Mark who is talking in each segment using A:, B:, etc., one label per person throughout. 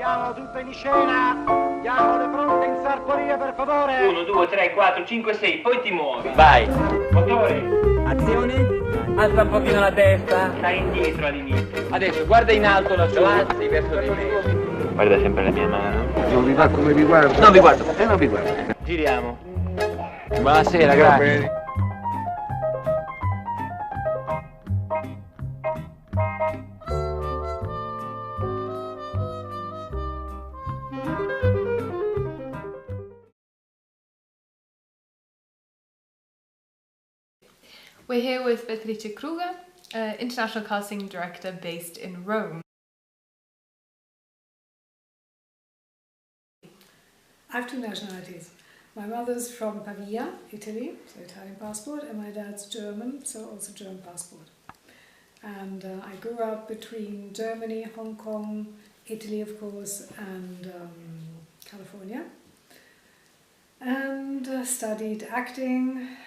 A: Mettiamo tutto in scena. Diamo le pronte in sartoria, per favore.
B: 1, 2, 3, 4, 5, 6, poi ti muovi.
C: Vai.
B: Motore.
C: Azione. Alza un pochino la testa.
B: Stai indietro all'inizio.
C: Adesso guarda in alto la sua. Alzi verso di me.
B: Guarda sempre la mia mano.
D: Non vi va come vi guardo?
C: Non vi guardo.
D: Non vi guardo.
B: Giriamo.
C: Buonasera, grazie.
E: We're here with Beatrice Kruger, international casting director based in Rome.
F: I have two nationalities. My mother's from Pavia, Italy, so Italian passport, and my dad's German, so also German passport. And I grew up between Germany, Hong Kong, Italy of course, and California. And studied acting,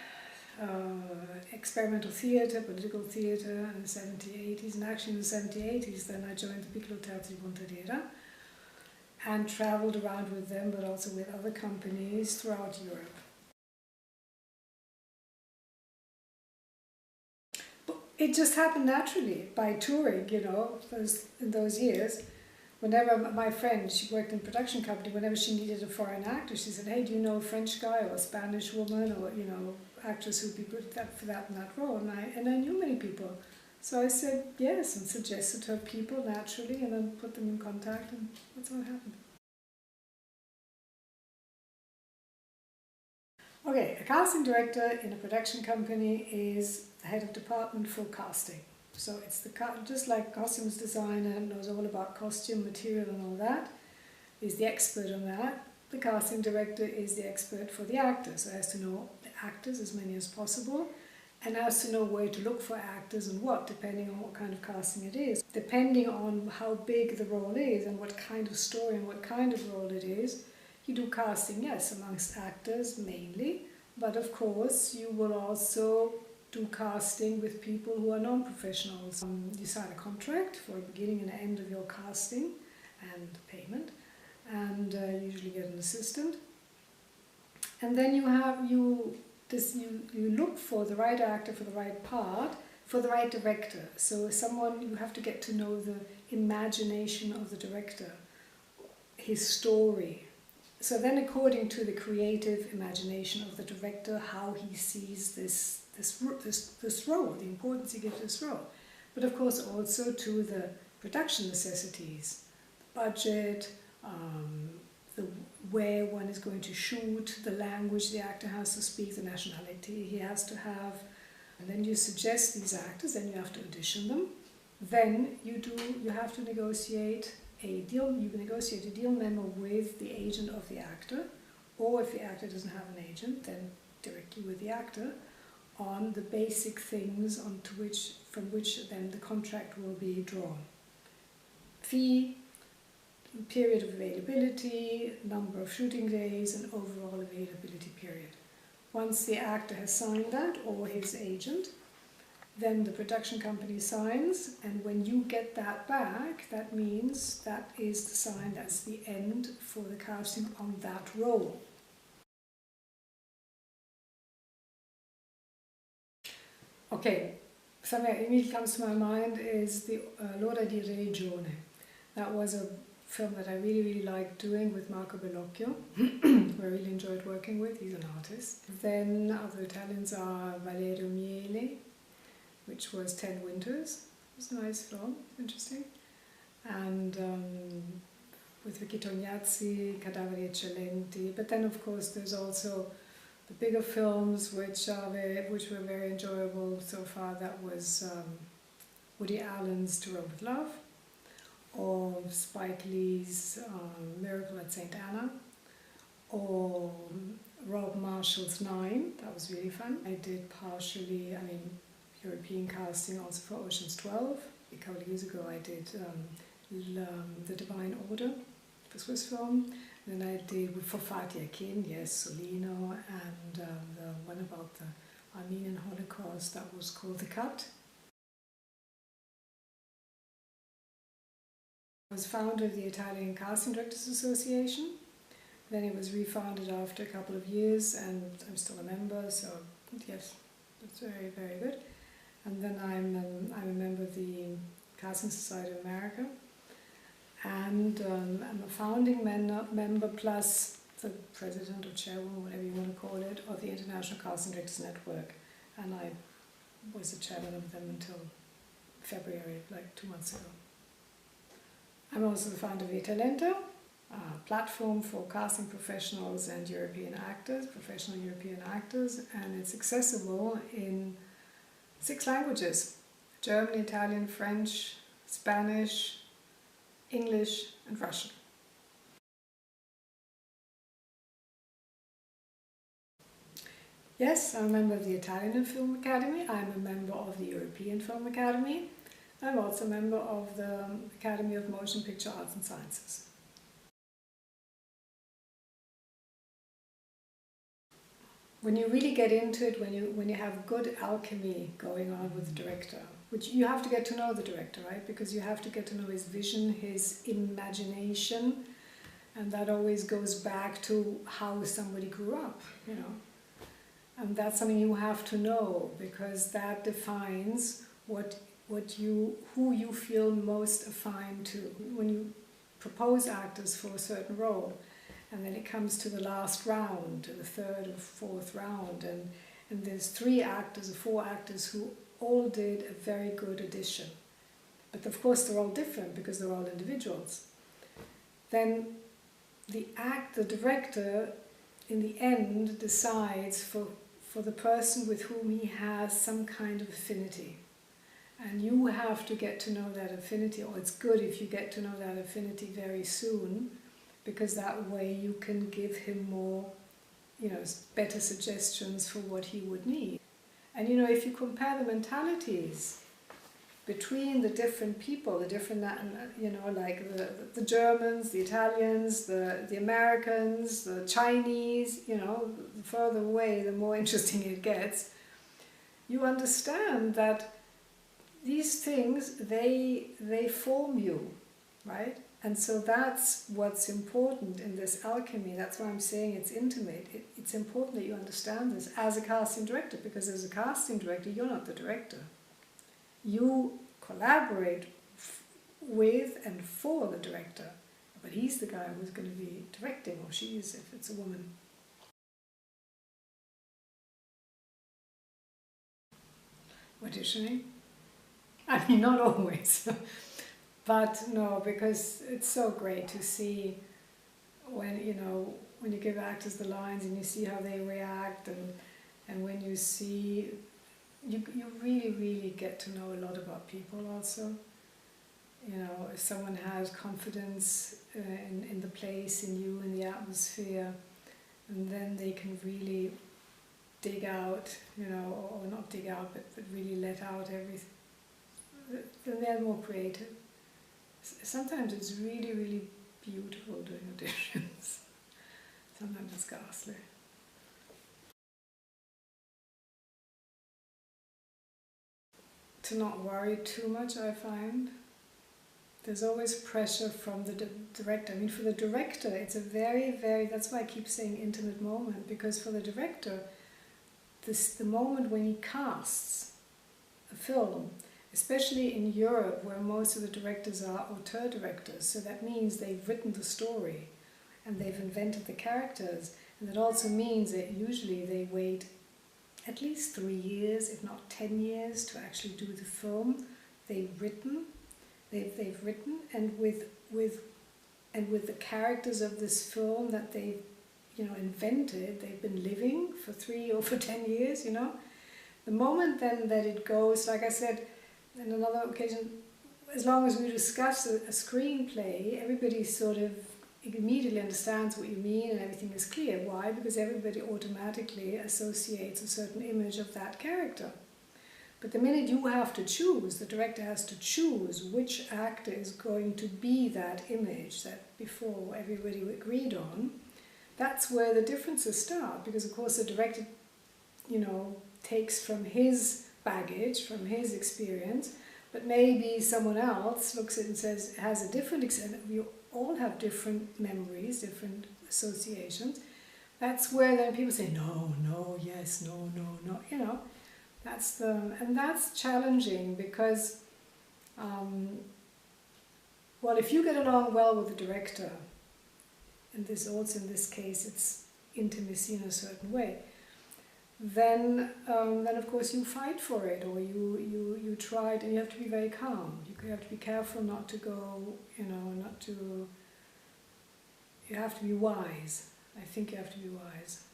F: experimental theatre, political theatre in the 70s, 80s, and actually in the 70s, 80s then I joined the Piccolo Teatro di Pontedera and travelled around with them, but also with other companies throughout Europe. But it just happened naturally by touring, you know, in those years. Whenever my friend, she worked in a production company, whenever she needed a foreign actor, she said, hey, do you know a French guy or a Spanish woman or, you know, actress who'd be good for that and that role? And I knew many people. So I said yes and suggested her people naturally and then put them in contact, and that's what happened. Okay, a casting director in a production company is the head of department for casting. So it's just like costumes designer knows all about costume, material and all that, is the expert on that. The casting director is the expert for the actors, so has to know the actors, as many as possible, and has to know where to look for actors and what, depending on what kind of casting it is. Depending on how big the role is and what kind of story and what kind of role it is, you do casting, yes, amongst actors mainly, but of course you will also do casting with people who are non-professionals. You sign a contract for a beginning and end of your casting and payment, and usually get an assistant. And then you look for the right actor for the right part, for the right director. So someone, you have to get to know the imagination of the director, his story. So then according to the creative imagination of the director, how he sees this role, the importance he gives this role. But of course also to the production necessities, the budget, where one is going to shoot, the language the actor has to speak, the nationality he has to have. And then you suggest these actors, then you have to audition them. Then you have to negotiate a deal, you negotiate a deal memo with the agent of the actor, or if the actor doesn't have an agent, then directly with the actor, on the basic things from which then the contract will be drawn. Fee, period of availability, number of shooting days, and overall availability period. Once the actor has signed that, or his agent, then the production company signs, and when you get that back, that means that is the sign, that's the end for the casting on that role. Okay, something that immediately comes to my mind is the L'ora di Religione. That was a film that I really liked doing with Marco Bellocchio, who I really enjoyed working with. He's an artist. Then other Italians are Valerio Miele, which was 10 Winters. It was a nice film, interesting. And with Vicky Tognazzi, Cadaveri Eccellenti. But then of course there's also the bigger films which were very enjoyable so far. That was Woody Allen's To Rome with Love, or Spike Lee's Miracle at St. Anna, or Rob Marshall's 9. That was really fun. I did partially, European casting also for Ocean's 12. A couple of years ago I did The Divine Order, the Swiss film. Then I did for Fatih Akin, yes, Solino, and the one about the Armenian Holocaust, that was called The Cut. I was founder of the Italian Casting Directors Association. Then it was refounded after a couple of years, and I'm still a member, so yes, it's very, very good. And then I'm a member of the Casting Society of America, and I'm a founding member plus the president or chairwoman, whatever you want to call it, of the International Casting Directors Network, and I was the chairman of them until February, like 2 months ago. I'm also the founder of Videolezione, a platform for casting professionals and European actors, professional European actors, and it's accessible in 6 languages: German, Italian, French, Spanish, English, and Russian. Yes, I'm a member of the Italian Film Academy, I'm a member of the European Film Academy, I'm also a member of the Academy of Motion Picture Arts and Sciences. When you really get into it, when you have good alchemy going on with the director, which you have to get to know the director, right? Because you have to get to know his vision, his imagination, and that always goes back to how somebody grew up, you know. And that's something you have to know, because that defines who you feel most affine to. When you propose actors for a certain role, and then it comes to the last round, to the 3rd or 4th round, and there's 3 actors or 4 actors who all did a very good audition. But of course they're all different because they're all individuals. Then the director in the end decides for the person with whom he has some kind of affinity. And you have to get to know that affinity, or it's good if you get to know that affinity very soon, because that way you can give him more, you know, better suggestions for what he would need. And you know, if you compare the mentalities between the different people, the different, you know, like the Germans, the Italians, the Americans, the Chinese, you know, the further away, the more interesting it gets, you understand that these things, they form you, right? And so that's what's important in this alchemy. That's why I'm saying it's intimate. It's important that you understand this as a casting director, because as a casting director, you're not the director. You collaborate with and for the director, but he's the guy who's going to be directing, or she is if it's a woman. Auditioning? I mean, not always. But no, because it's so great to see when, you know, when you give actors the lines and you see how they react, and when you see, you really, really get to know a lot about people also. You know, if someone has confidence in the place, in you, in the atmosphere, and then they can really dig out, you know, or not dig out, but really let out everything, then they're more creative. Sometimes it's really, really beautiful doing auditions. Sometimes it's ghastly. To not worry too much, I find. There's always pressure from the director. I mean, for the director, it's a very, very, that's why I keep saying intimate moment, because for the director, the moment when he casts a film, especially in Europe, where most of the directors are auteur directors, so that means they've written the story and they've invented the characters, and that also means that usually they wait at least 3 years, if not 10 years, to actually do the film. They've written, and with the characters of this film that they've, you know, invented, they've been living for 3 or for 10 years, you know. The moment then that it goes, like I said, on another occasion, as long as we discuss a screenplay, everybody sort of immediately understands what you mean and everything is clear. Why? Because everybody automatically associates a certain image of that character. But the minute you have to choose, the director has to choose which actor is going to be that image that before everybody agreed on, that's where the differences start. Because of course the director, you know, takes from his baggage, from his experience, but maybe someone else looks at it and says, has a different experience. We all have different memories, different associations. That's where then people say, no, no, yes, no, no, no, you know. And that's challenging because, well, if you get along well with the director, and this also in this case it's intimacy in a certain way, then of course you fight for it, or you try it, and you have to be very calm. You have to be careful not to go, you know, you have to be wise. I think you have to be wise.